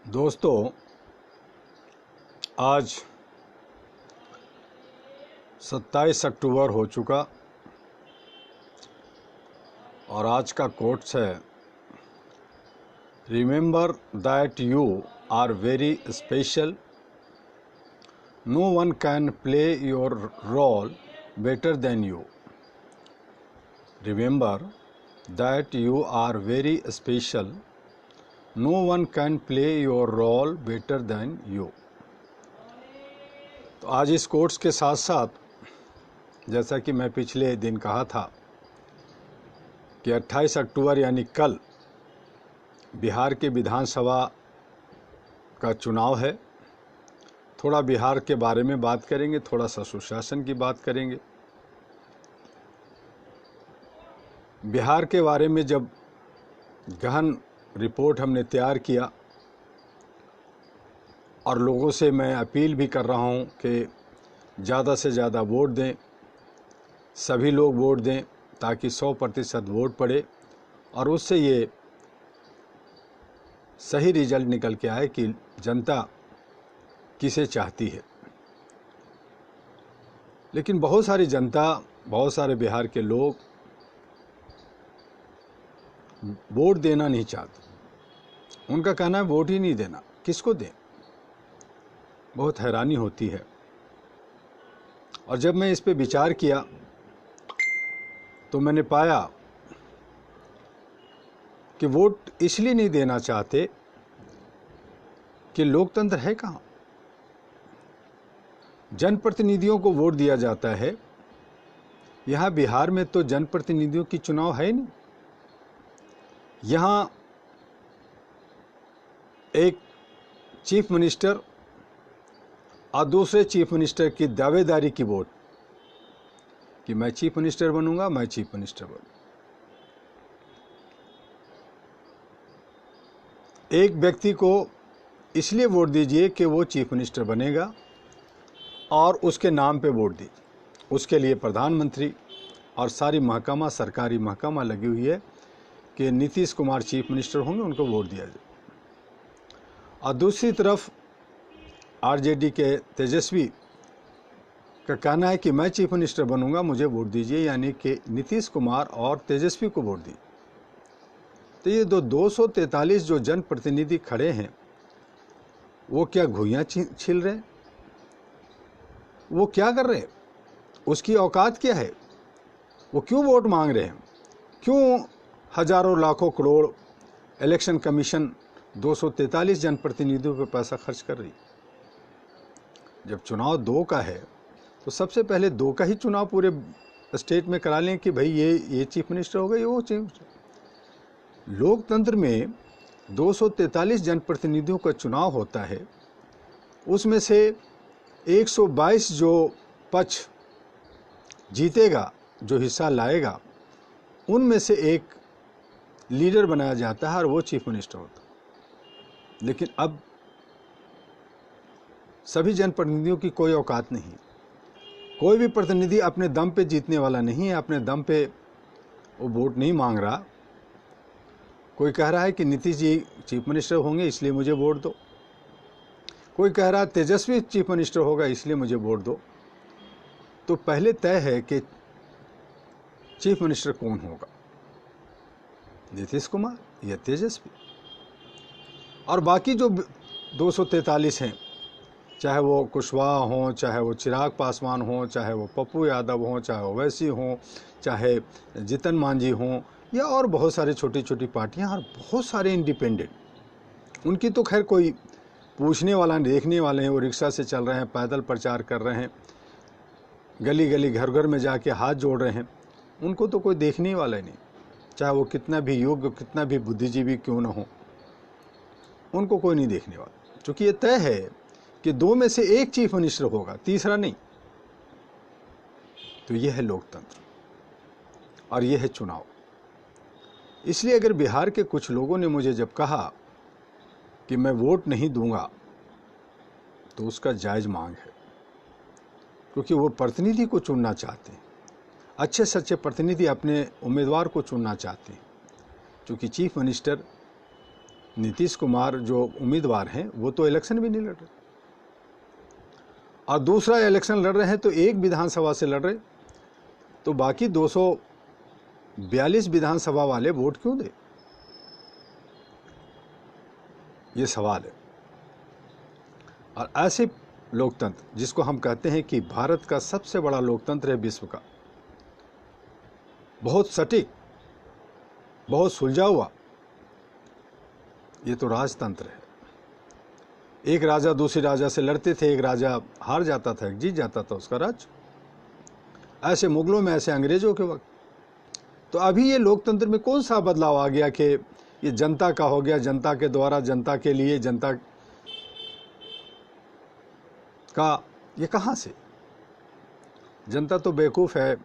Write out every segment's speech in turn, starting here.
दोस्तों, आज 27 अक्टूबर हो चुका और आज का कोट्स है, remember that you are very special, no one can play your role better than you. Remember that you are very special, no one can play your role better than you. तो आज इस quotes के साथ साथ जैसा कि मैं पिछले दिन कहा था कि 28 अक्टूबर यानी कल बिहार के विधानसभा का चुनाव है। थोड़ा बिहार के बारे में बात करेंगे, थोड़ा सा सुशासन की बात करेंगे। बिहार के बारे में जब गहन रिपोर्ट हमने तैयार किया और लोगों से मैं अपील भी कर रहा हूं कि ज़्यादा से ज़्यादा वोट दें, सभी लोग वोट दें ताकि 100% वोट पड़े और उससे ये सही रिजल्ट निकल के आए कि जनता किसे चाहती है। लेकिन बहुत सारी जनता, बहुत सारे बिहार के लोग वोट देना नहीं चाहते। उनका कहना है वोट ही नहीं देना, किसको दें। बहुत हैरानी होती है। और जब मैं इस पे विचार किया तो मैंने पाया कि वोट इसलिए नहीं देना चाहते कि लोकतंत्र है कहाँ। जनप्रतिनिधियों को वोट दिया जाता है। यहाँ बिहार में तो जनप्रतिनिधियों की चुनाव है नहीं। यहाँ एक चीफ मिनिस्टर और दूसरे चीफ मिनिस्टर की दावेदारी की वोट कि मैं चीफ मिनिस्टर बनूंगा, मैं चीफ मिनिस्टर बनूंगा। एक व्यक्ति को इसलिए वोट दीजिए कि वो चीफ मिनिस्टर बनेगा और उसके नाम पे वोट दीजिए। उसके लिए प्रधानमंत्री और सारी महकमा, सरकारी महकमा लगी हुई है कि नीतीश कुमार चीफ मिनिस्टर होंगे, उनको वोट दिया जाए। और दूसरी तरफ आरजेडी के तेजस्वी का कहना है कि मैं चीफ मिनिस्टर बनूंगा, मुझे वोट दीजिए, यानी कि नीतीश कुमार और तेजस्वी को वोट दीजिए। तो ये 243 जो जनप्रतिनिधि खड़े हैं, वो क्या घुइयां छिल रहे हैं? वो क्या कर रहे हैं? उसकी औकात क्या है? वो क्यों वोट मांग रहे हैं? क्यों हजारों लाखों करोड़ इलेक्शन कमीशन 243 जनप्रतिनिधियों पर पैसा खर्च कर रही? जब चुनाव 2 का है तो सबसे पहले 2 का ही चुनाव पूरे स्टेट में करा लें कि भाई ये चीफ मिनिस्टर होगा, ये वो चीफ मिनिस्टर। लोकतंत्र में 243 जनप्रतिनिधियों का चुनाव होता है, उसमें से 122 जो पक्ष जीतेगा, जो हिस्सा लाएगा, उनमें से एक लीडर बनाया जाता है और वो चीफ मिनिस्टर होता है। लेकिन अब सभी जनप्रतिनिधियों की कोई औकात नहीं। कोई भी प्रतिनिधि अपने दम पे जीतने वाला नहीं है। अपने दम पे वो वोट नहीं मांग रहा। कोई कह रहा है कि नीतीश जी चीफ मिनिस्टर होंगे इसलिए मुझे वोट दो। कोई कह रहा है तेजस्वी चीफ मिनिस्टर होगा इसलिए मुझे वोट दो। तो पहले तय है कि चीफ मिनिस्टर कौन होगा, नीतीश कुमार या तेजस्वी। और बाकी जो 243 हैं, चाहे वो कुशवाहा हों, चाहे वो चिराग पासवान हों, चाहे वो पप्पू यादव हों, चाहे ओवैसी हों, चाहे जीतन मांझी हों, या और बहुत सारे छोटी छोटी पार्टियां और बहुत सारे इंडिपेंडेंट, उनकी तो खैर कोई पूछने वाला, देखने वाले हैं। वो रिक्शा से चल रहे हैं, पैदल प्रचार कर रहे हैं, गली गली घर घर में जाके हाथ जोड़ रहे हैं। उनको तो कोई देखने वाला ही नहीं। चाहे वो कितना भी योग्य, कितना भी बुद्धिजीवी क्यों ना हो, उनको कोई नहीं देखने वाला। क्योंकि ये तय है कि 2 में से एक चीफ मिनिस्टर होगा, तीसरा नहीं। तो यह है लोकतंत्र और यह है चुनाव। इसलिए अगर बिहार के कुछ लोगों ने मुझे जब कहा कि मैं वोट नहीं दूंगा, तो उसका जायज मांग है। क्योंकि वो प्रतिनिधि को चुनना चाहते हैं, अच्छे सच्चे प्रतिनिधि अपने उम्मीदवार को चुनना चाहते हैं। क्योंकि चीफ मिनिस्टर नीतीश कुमार जो उम्मीदवार हैं वो तो इलेक्शन भी नहीं लड़ रहे, और दूसरा इलेक्शन लड़ रहे हैं तो एक विधानसभा से लड़ रहे, तो बाकी 242 विधानसभा वाले वोट क्यों दे? ये सवाल है। और ऐसे लोकतंत्र जिसको हम कहते हैं कि भारत का सबसे बड़ा लोकतंत्र है विश्व का, बहुत सटीक, बहुत सुलझा हुआ, ये तो राजतंत्र है। एक राजा दूसरे राजा से लड़ते थे, एक राजा हार जाता था, एक जीत जाता था, उसका राज। ऐसे मुगलों में, ऐसे अंग्रेजों के वक्त। तो अभी ये लोकतंत्र में कौन सा बदलाव आ गया कि ये जनता का हो गया, जनता के द्वारा, जनता के लिए, जनता का? ये कहाँ से? जनता तो बेवकूफ़ है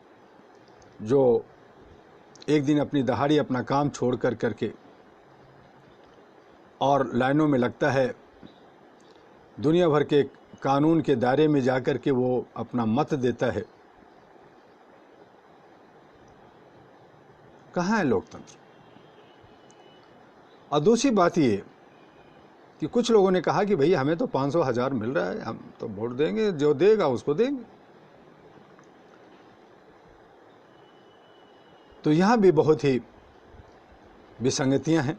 जो एक दिन अपनी दहाड़ी, अपना काम छोड़ कर करके और लाइनों में लगता है, दुनिया भर के कानून के दायरे में जाकर के वो अपना मत देता है। कहाँ है लोकतंत्र? और दूसरी बात ये कि कुछ लोगों ने कहा कि भई हमें तो 500,000 मिल रहा है, हम तो वोट देंगे, जो देगा उसको देंगे। तो यहाँ भी बहुत ही विसंगतियाँ हैं।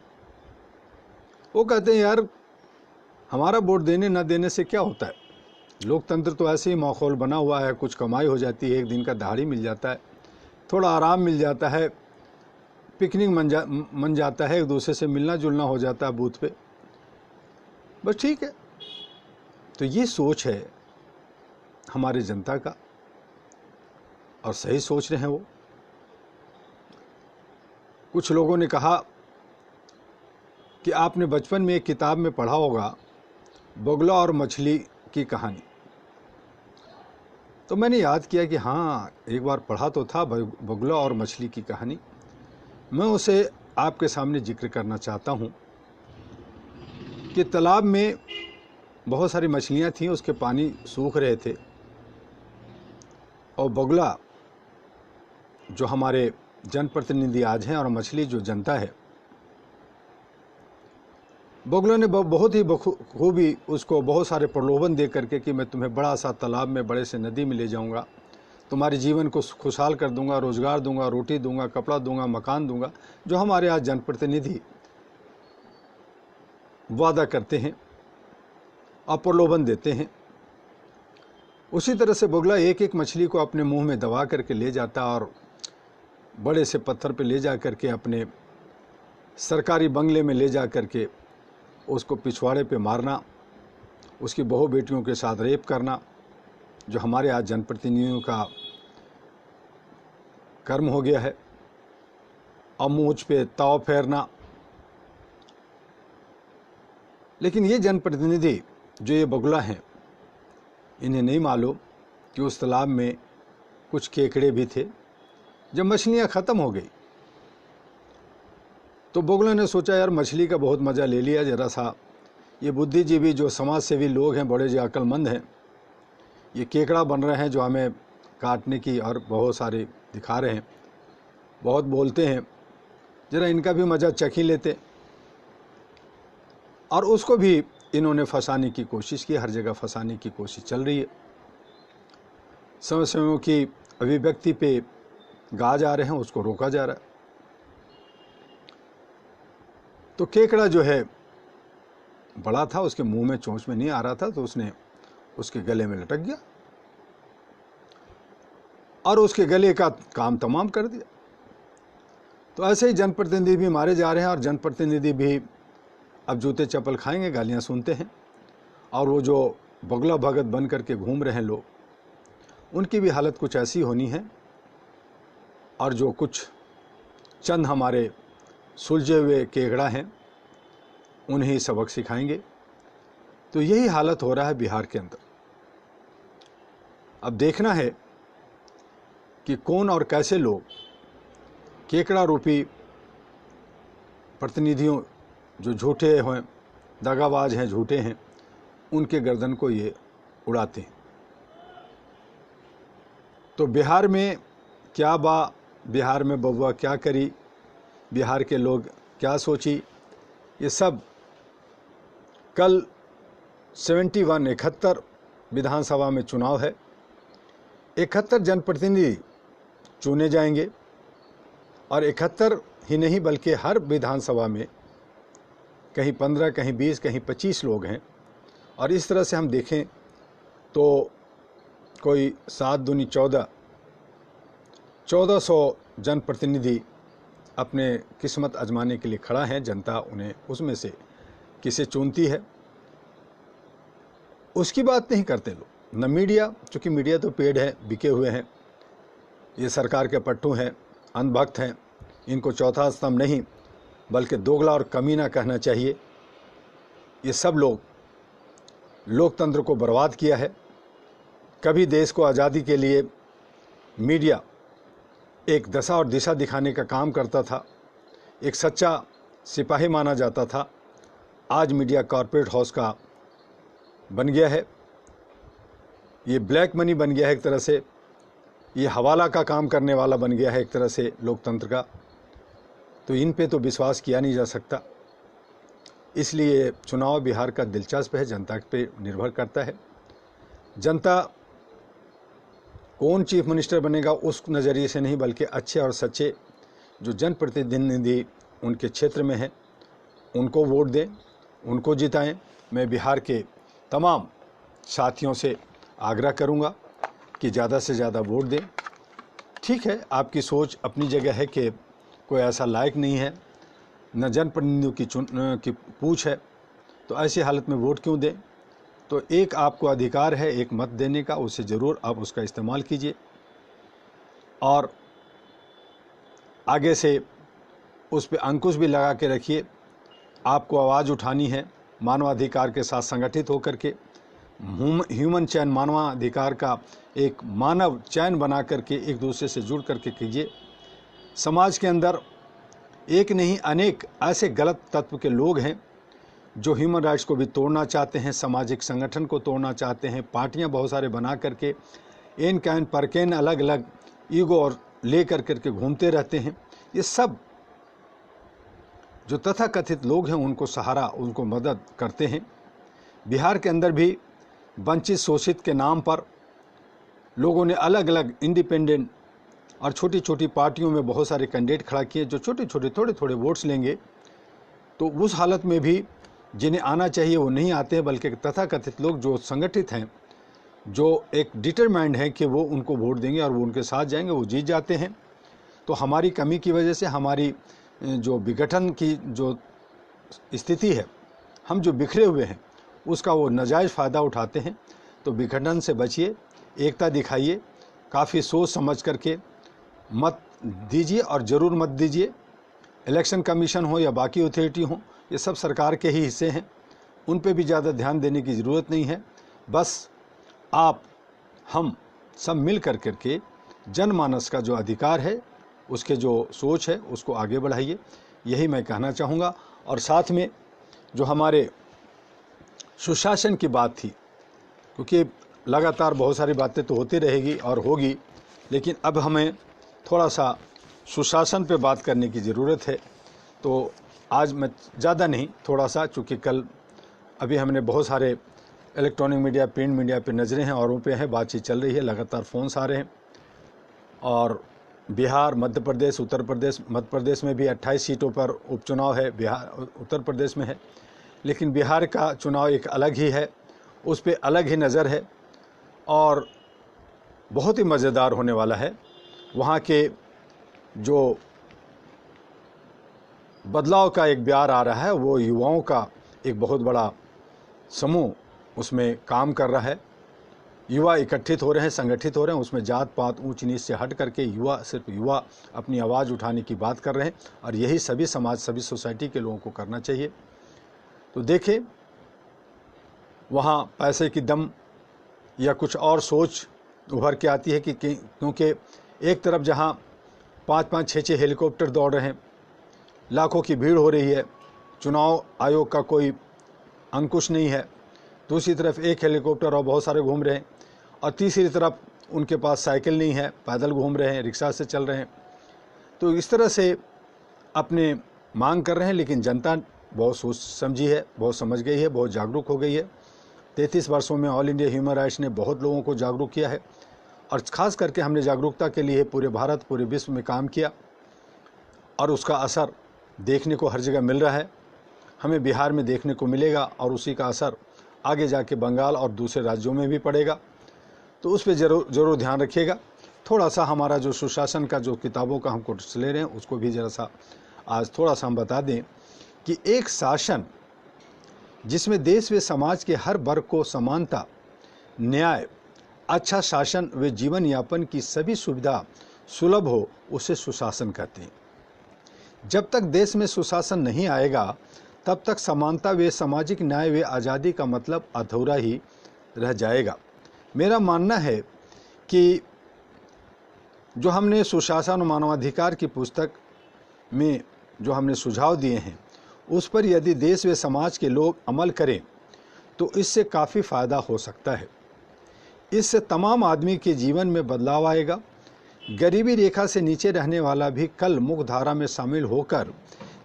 वो कहते हैं यार हमारा वोट देने न देने से क्या होता है, लोकतंत्र तो ऐसे ही माहौल बना हुआ है, कुछ कमाई हो जाती है, एक दिन का दहाड़ी मिल जाता है, थोड़ा आराम मिल जाता है, पिकनिक मन जाता है, एक दूसरे से मिलना जुलना हो जाता है बूथ पे, बस ठीक है। तो ये सोच है हमारे जनता का, और सही सोच रहे हैं वो। कुछ लोगों ने कहा कि आपने बचपन में एक किताब में पढ़ा होगा बगुला और मछली की कहानी। तो मैंने याद किया कि हाँ, एक बार पढ़ा तो था बगुला और मछली की कहानी। मैं उसे आपके सामने जिक्र करना चाहता हूँ कि तालाब में बहुत सारी मछलियाँ थीं, उसके पानी सूख रहे थे, और बगुला जो हमारे जनप्रतिनिधि आज हैं और मछली जो जनता है, बगुला ने बहुत ही बखूबी उसको बहुत सारे प्रलोभन दे करके कि मैं तुम्हें बड़ा सा तालाब में, बड़े से नदी में ले जाऊंगा, तुम्हारे जीवन को खुशहाल कर दूंगा, रोजगार दूंगा, रोटी दूंगा, कपड़ा दूंगा, मकान दूंगा, जो हमारे आज जनप्रतिनिधि वादा करते हैं और प्रलोभन देते हैं। उसी तरह से बगुला एक एक मछली को अपने मुंह में दबा करके ले जाता और बड़े से पत्थर पे ले जा करके अपने सरकारी बंगले में ले जा करके उसको पिछवाड़े पे मारना, उसकी बहू बेटियों के साथ रेप करना, जो हमारे आज जनप्रतिनिधियों का कर्म हो गया है, और मूंछ पे ताव फेरना। लेकिन ये जनप्रतिनिधि जो ये बगुला हैं, इन्हें नहीं मालूम कि उस तालाब में कुछ केकड़े भी थे। जब मछलियाँ ख़त्म हो गई तो बगुला ने सोचा यार मछली का बहुत मज़ा ले लिया, ज़रा सा ये बुद्धिजीवी जो समाज सेवी लोग हैं, बड़े जो अक्लमंद हैं, ये केकड़ा बन रहे हैं जो हमें काटने की और बहुत सारे दिखा रहे हैं, बहुत बोलते हैं, ज़रा इनका भी मज़ा चख ही लेते। और उसको भी इन्होंने फंसाने की कोशिश की, हर जगह फंसाने की कोशिश चल रही है। समस्याओं की अभिव्यक्ति पे गाज आ रहे हैं, उसको रोका जा रहा है। तो केकड़ा जो है बड़ा था, उसके मुंह में चोंच में नहीं आ रहा था, तो उसने उसके गले में लटक गया और उसके गले का काम तमाम कर दिया। तो ऐसे ही जनप्रतिनिधि भी मारे जा रहे हैं, और जनप्रतिनिधि भी अब जूते चप्पल खाएंगे, गालियां सुनते हैं। और वो जो बगुला भगत बन करके घूम रहे हैं लोग, उनकी भी हालत कुछ ऐसी होनी है। और जो कुछ चंद हमारे सुलझे हुए केकड़ा हैं, उन्हें सबक सिखाएंगे। तो यही हालत हो रहा है बिहार के अंदर। अब देखना है कि कौन और कैसे लोग केकड़ा रूपी प्रतिनिधियों जो झूठे हैं, दगाबाज हैं, झूठे हैं, उनके गर्दन को ये उड़ाते हैं। तो बिहार में क्या बिहार में बबुआ क्या करी, बिहार के लोग क्या सोची, ये सब कल 71 विधानसभा में चुनाव है। 71 जनप्रतिनिधि चुने जाएंगे और 71 ही नहीं बल्कि हर विधानसभा में कहीं 15, कहीं 20, कहीं 25 लोग हैं। और इस तरह से हम देखें तो कोई 7 दूनी 1400 जनप्रतिनिधि अपने किस्मत आजमाने के लिए खड़ा है। जनता उन्हें उसमें से किसे चुनती है उसकी बात नहीं करते लोग, न मीडिया, चूँकि मीडिया तो पेड़ है, बिके हुए हैं, ये सरकार के पट्टू हैं, अंधभक्त हैं, इनको चौथा स्तंभ नहीं बल्कि दोगला और कमीना कहना चाहिए। ये सब लोग लोकतंत्र को बर्बाद किया है। कभी देश को आज़ादी के लिए मीडिया एक दशा और दिशा दिखाने का काम करता था, एक सच्चा सिपाही माना जाता था। आज मीडिया कॉरपोरेट हाउस का बन गया है, ये ब्लैक मनी बन गया है एक तरह से, ये हवाला का काम करने वाला बन गया है एक तरह से लोकतंत्र का। तो इन पे तो विश्वास किया नहीं जा सकता। इसलिए चुनाव बिहार का दिलचस्प है, जनता पे निर्भर करता है। जनता कौन चीफ मिनिस्टर बनेगा उस नज़रिए से नहीं बल्कि अच्छे और सच्चे जो जनप्रतिनिधि उनके क्षेत्र में हैं उनको वोट दें, उनको जिताएं। मैं बिहार के तमाम साथियों से आग्रह करूंगा कि ज़्यादा से ज़्यादा वोट दें। ठीक है, आपकी सोच अपनी जगह है कि कोई ऐसा लायक नहीं है, न जनप्रतिनिधियों की पूछ है, तो ऐसी हालत में वोट क्यों दें। तो एक आपको अधिकार है एक मत देने का, उसे ज़रूर आप उसका इस्तेमाल कीजिए और आगे से उस पर अंकुश भी लगा के रखिए। आपको आवाज़ उठानी है मानवाधिकार के साथ संगठित होकर के, ह्यूमन चैन, मानवाधिकार का एक मानव चैन बना करके एक दूसरे से जुड़ करके कीजिए। समाज के अंदर एक नहीं अनेक ऐसे गलत तत्व के लोग हैं जो ह्यूमन राइट्स को भी तोड़ना चाहते हैं, सामाजिक संगठन को तोड़ना चाहते हैं, पार्टियां बहुत सारे बना करके इन कैन पर कैन अलग अलग ईगो और ले करके घूमते रहते हैं। ये सब जो तथाकथित लोग हैं उनको सहारा, उनको मदद करते हैं। बिहार के अंदर भी वंचित शोषित के नाम पर लोगों ने अलग अलग इंडिपेंडेंट और छोटी छोटी पार्टियों में बहुत सारे कैंडिडेट खड़ा किए जो छोटे छोटे थोड़े थोड़े वोट्स लेंगे। तो उस हालत में भी जिन्हें आना चाहिए वो नहीं आते हैं, बल्कि तथाकथित लोग जो संगठित हैं, जो एक डिटरमाइंड है कि वो उनको वोट देंगे और वो उनके साथ जाएंगे, वो जीत जाते हैं। तो हमारी कमी की वजह से, हमारी जो विघटन की जो स्थिति है, हम जो बिखरे हुए हैं उसका वो नाजायज़ फ़ायदा उठाते हैं। तो विघटन से बचिए, एकता दिखाइए, काफ़ी सोच समझ करके मत दीजिए और ज़रूर मत दीजिए। इलेक्शन कमीशन हो या बाकी अथॉरिटी हो, ये सब सरकार के ही हिस्से हैं, उन पे भी ज़्यादा ध्यान देने की ज़रूरत नहीं है। बस आप हम सब मिल कर के जनमानस का जो अधिकार है, उसके जो सोच है उसको आगे बढ़ाइए, यही मैं कहना चाहूँगा। और साथ में जो हमारे सुशासन की बात थी, क्योंकि लगातार बहुत सारी बातें तो होती रहेगी और होगी, लेकिन अब हमें थोड़ा सा सुशासन पे बात करने की ज़रूरत है। तो आज मैं ज़्यादा नहीं, थोड़ा सा, चूँकि कल अभी हमने बहुत सारे इलेक्ट्रॉनिक मीडिया, प्रिंट मीडिया पे नज़रें हैं और उन पे हैं, बातचीत चल रही है, लगातार फ़ोन्स आ रहे हैं। और बिहार, मध्य प्रदेश, उत्तर प्रदेश, मध्य प्रदेश में भी 28 सीटों पर उपचुनाव है, बिहार उत्तर प्रदेश में है, लेकिन बिहार का चुनाव एक अलग ही है, उस पर अलग ही नज़र है और बहुत ही मज़ेदार होने वाला है। वहाँ के जो बदलाव का एक ब्यार आ रहा है, वो युवाओं का एक बहुत बड़ा समूह उसमें काम कर रहा है। युवा इकट्ठित हो रहे हैं, संगठित हो रहे हैं, उसमें जात पात ऊंच नीच से हट करके युवा, सिर्फ युवा अपनी आवाज़ उठाने की बात कर रहे हैं और यही सभी समाज, सभी सोसाइटी के लोगों को करना चाहिए। तो देखें, वहाँ पैसे की दम या कुछ और सोच उभर के आती है कि क्योंकि एक तरफ जहाँ 5-5, 6-6 हेलीकॉप्टर दौड़ रहे हैं, लाखों की भीड़ हो रही है, चुनाव आयोग का कोई अंकुश नहीं है, दूसरी तरफ एक हेलीकॉप्टर और बहुत सारे घूम रहे हैं, और तीसरी तरफ उनके पास साइकिल नहीं है, पैदल घूम रहे हैं, रिक्शा से चल रहे हैं। तो इस तरह से अपने मांग कर रहे हैं, लेकिन जनता बहुत सोच समझी है, बहुत समझ गई है, बहुत जागरूक हो गई है। 33 वर्षों में ऑल इंडिया ह्यूमन राइट्स ने बहुत लोगों को जागरूक किया है और ख़ास करके हमने जागरूकता के लिए पूरे भारत, पूरे विश्व में काम किया और उसका असर देखने को हर जगह मिल रहा है। हमें बिहार में देखने को मिलेगा और उसी का असर आगे जाके बंगाल और दूसरे राज्यों में भी पड़ेगा। तो उस पर ज़रूर ध्यान रखिएगा। थोड़ा सा हमारा जो सुशासन का जो किताबों का हम कोर्स ले रहे हैं उसको भी ज़रा सा आज थोड़ा सा हम बता दें कि एक शासन जिसमें देश व समाज के हर वर्ग को समानता, न्याय, अच्छा शासन व जीवन यापन की सभी सुविधा सुलभ हो, उसे सुशासन कहते हैं। जब तक देश में सुशासन नहीं आएगा तब तक समानता व सामाजिक न्याय व आज़ादी का मतलब अधूरा ही रह जाएगा। मेरा मानना है कि जो हमने सुशासन और मानवाधिकार की पुस्तक में जो हमने सुझाव दिए हैं उस पर यदि देश व समाज के लोग अमल करें तो इससे काफ़ी फ़ायदा हो सकता है। इससे तमाम आदमी के जीवन में बदलाव आएगा। गरीबी रेखा से नीचे रहने वाला भी कल मुख्यधारा में शामिल होकर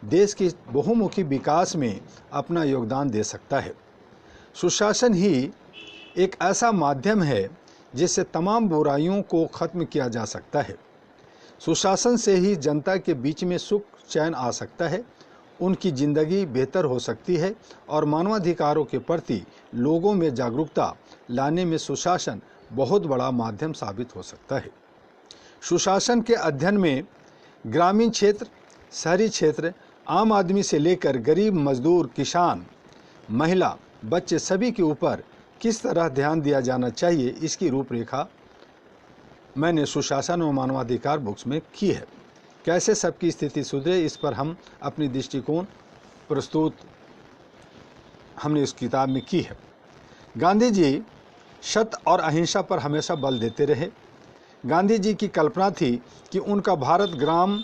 देश की बहुमुखी विकास में अपना योगदान दे सकता है। सुशासन ही एक ऐसा माध्यम है जिससे तमाम बुराइयों को खत्म किया जा सकता है। सुशासन से ही जनता के बीच में सुख चैन आ सकता है, उनकी ज़िंदगी बेहतर हो सकती है और मानवाधिकारों के प्रति लोगों में जागरूकता लाने में सुशासन बहुत बड़ा माध्यम साबित हो सकता है। सुशासन के अध्ययन में ग्रामीण क्षेत्र, शहरी क्षेत्र, आम आदमी से लेकर गरीब, मजदूर, किसान, महिला, बच्चे सभी के ऊपर किस तरह ध्यान दिया जाना चाहिए इसकी रूपरेखा मैंने सुशासन और मानवाधिकार बुक्स में की है। कैसे सबकी स्थिति सुधरे इस पर हम अपनी दृष्टिकोण प्रस्तुत हमने इस किताब में की है। गांधी जी सत्य और अहिंसा पर हमेशा बल देते रहे। गांधी जी की कल्पना थी कि उनका भारत ग्राम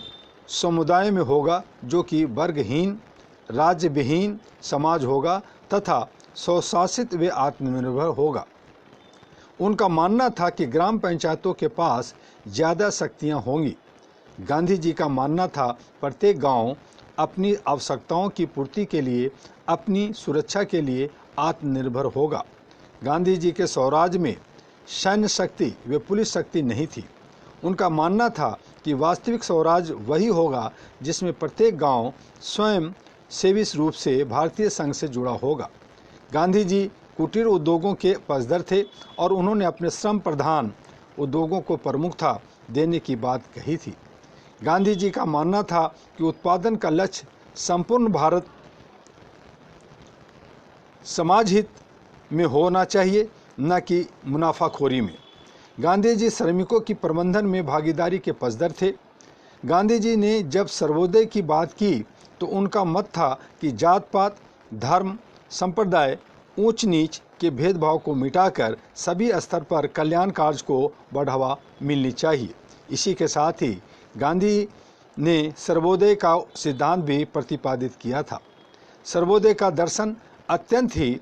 समुदाय में होगा जो कि वर्गहीन, राज्य विहीन समाज होगा तथा स्वशासित व आत्मनिर्भर होगा। उनका मानना था कि ग्राम पंचायतों के पास ज़्यादा शक्तियाँ होंगी। गांधी जी का मानना था प्रत्येक गांव अपनी आवश्यकताओं की पूर्ति के लिए, अपनी सुरक्षा के लिए आत्मनिर्भर होगा। गांधी जी के स्वराज में सैन्य शक्ति व पुलिस शक्ति नहीं थी। उनका मानना था कि वास्तविक स्वराज वही होगा जिसमें प्रत्येक गांव स्वयं सेवी रूप से भारतीय संघ से जुड़ा होगा। गांधी जी कुटीर उद्योगों के पक्षधर थे और उन्होंने अपने श्रम प्रधान उद्योगों को प्रमुखता देने की बात कही थी। गांधी जी का मानना था कि उत्पादन का लक्ष्य संपूर्ण भारत समाज हित में होना चाहिए, न कि मुनाफाखोरी में। गांधी जी श्रमिकों की प्रबंधन में भागीदारी के पक्षधर थे। गांधी जी ने जब सर्वोदय की बात की तो उनका मत था कि जात पात, धर्म, संप्रदाय, ऊंच नीच के भेदभाव को मिटाकर सभी स्तर पर कल्याण कार्य को बढ़ावा मिलनी चाहिए। इसी के साथ ही गांधी ने सर्वोदय का सिद्धांत भी प्रतिपादित किया था। सर्वोदय का दर्शन अत्यंत ही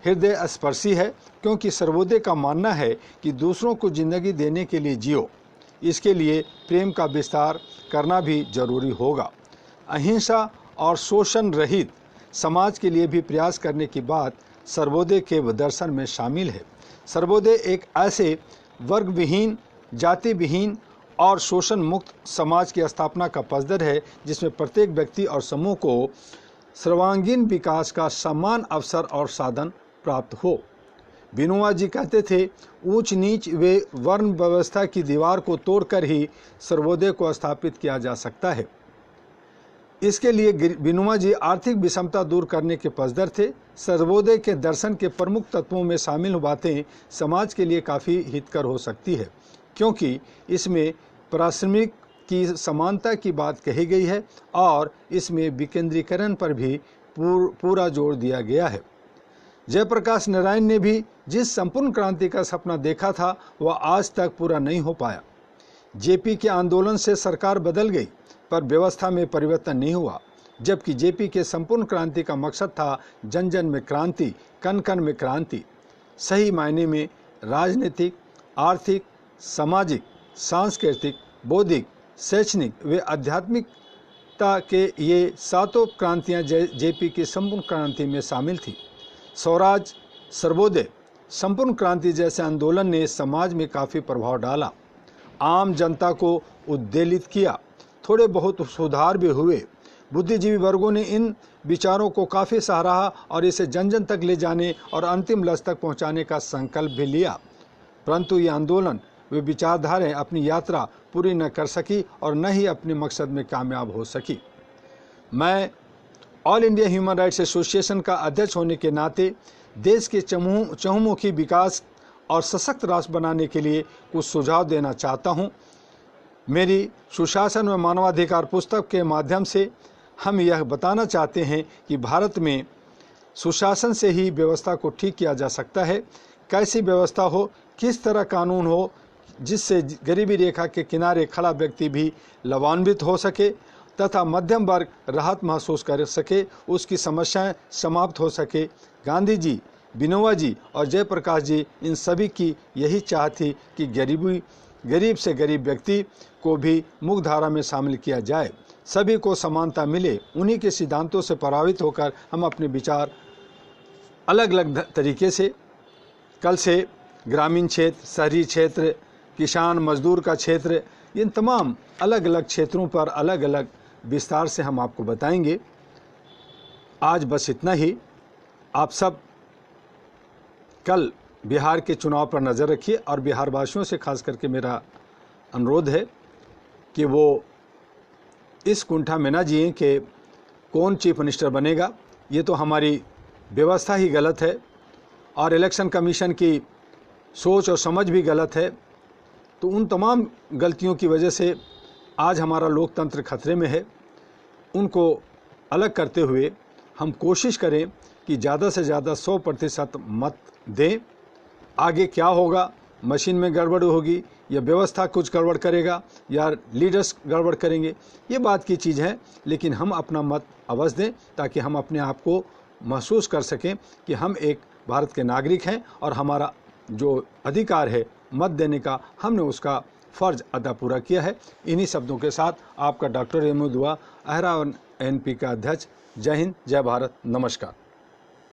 हृदय स्पर्शी है क्योंकि सर्वोदय का मानना है कि दूसरों को जिंदगी देने के लिए जियो, इसके लिए प्रेम का विस्तार करना भी जरूरी होगा। अहिंसा और शोषण रहित समाज के लिए भी प्रयास करने की बात सर्वोदय के दर्शन में शामिल है। सर्वोदय एक ऐसे वर्ग विहीन, जाति विहीन और शोषण मुक्त समाज की स्थापना का पक्षधर है जिसमें प्रत्येक व्यक्ति और समूह को सर्वांगीण विकास का समान अवसर और साधन प्राप्त हो। विनोबा जी कहते थे, ऊंच नीच व वर्ण व्यवस्था की दीवार को तोड़कर ही सर्वोदय को स्थापित किया जा सकता है। इसके लिए विनोबा जी आर्थिक विषमता दूर करने के पक्षधर थे। सर्वोदय के दर्शन के प्रमुख तत्वों में शामिल बातें समाज के लिए काफ़ी हितकर हो सकती है क्योंकि इसमें पारिश्रमिक की समानता की बात कही गई है और इसमें विकेंद्रीकरण पर भी पूरा जोर दिया गया है। जयप्रकाश नारायण ने भी जिस संपूर्ण क्रांति का सपना देखा था वह आज तक पूरा नहीं हो पाया। जेपी के आंदोलन से सरकार बदल गई पर व्यवस्था में परिवर्तन नहीं हुआ, जबकि जेपी के संपूर्ण क्रांति का मकसद था जन जन में क्रांति, कण कण में क्रांति। सही मायने में राजनीतिक, आर्थिक, सामाजिक, सांस्कृतिक, बौद्धिक, शैक्षणिक व आध्यात्मिक मानवता के ये सातों क्रांतियाँ जेपी की संपूर्ण क्रांति में शामिल थी। स्वराज, सर्वोदय, संपूर्ण क्रांति जैसे आंदोलन ने समाज में काफ़ी प्रभाव डाला, आम जनता को उद्वेलित किया, थोड़े बहुत सुधार भी हुए। बुद्धिजीवी वर्गों ने इन विचारों को काफ़ी सराहा और इसे जन जन तक ले जाने और अंतिम लक्ष्य तक पहुंचाने का संकल्प भी लिया। परंतु ये आंदोलन, वे विचारधाराएं अपनी यात्रा पूरी न कर सकी और न ही अपने मकसद में कामयाब हो सकी। मैं all India human rights association का अध्यक्ष होने के नाते देश के चहुमुखी विकास और सशक्त राष्ट्र बनाने के लिए कुछ सुझाव देना चाहता हूँ। मेरी सुशासन व मानवाधिकार पुस्तक के माध्यम से हम यह बताना चाहते हैं कि भारत में सुशासन से ही व्यवस्था को ठीक किया जा सकता है। कैसी व्यवस्था हो, किस तरह कानून हो जिससे गरीबी रेखा के किनारे खड़ा व्यक्ति भी लाभान्वित हो सके तथा मध्यम वर्ग राहत महसूस कर सके, उसकी समस्याएं समाप्त हो सके। गांधी जी, विनोबा जी और जयप्रकाश जी, इन सभी की यही चाह थी कि गरीब से गरीब व्यक्ति को भी मुख्यधारा में शामिल किया जाए, सभी को समानता मिले। उन्हीं के सिद्धांतों से प्रभावित होकर हम अपने विचार अलग अलग तरीके से कल से ग्रामीण क्षेत्र, शहरी क्षेत्र, किसान मजदूर का क्षेत्र, इन तमाम अलग अलग क्षेत्रों पर अलग अलग विस्तार से हम आपको बताएंगे। आज बस इतना ही। आप सब कल बिहार के चुनाव पर नज़र रखिए और बिहार वासियों से खास करके मेरा अनुरोध है कि वो इस कुंठा में ना जिए कि कौन चीफ मिनिस्टर बनेगा। ये तो हमारी व्यवस्था ही गलत है और इलेक्शन कमीशन की सोच और समझ भी गलत है। तो उन तमाम गलतियों की वजह से आज हमारा लोकतंत्र खतरे में है। उनको अलग करते हुए हम कोशिश करें कि ज़्यादा से ज़्यादा 100% मत दें। आगे क्या होगा, मशीन में गड़बड़ होगी या व्यवस्था कुछ गड़बड़ करेगा या लीडर्स गड़बड़ करेंगे, ये बात की चीज़ है, लेकिन हम अपना मत अवश्य दें ताकि हम अपने आप को महसूस कर सकें कि हम एक भारत के नागरिक हैं और हमारा जो अधिकार है मत देने का, हमने उसका फ़र्ज अदा पूरा किया है। इन्हीं शब्दों के साथ आपका डॉक्टर रेमू दुआ, अहरा एनपी का अध्यक्ष। जय हिंद, जय भारत, नमस्कार।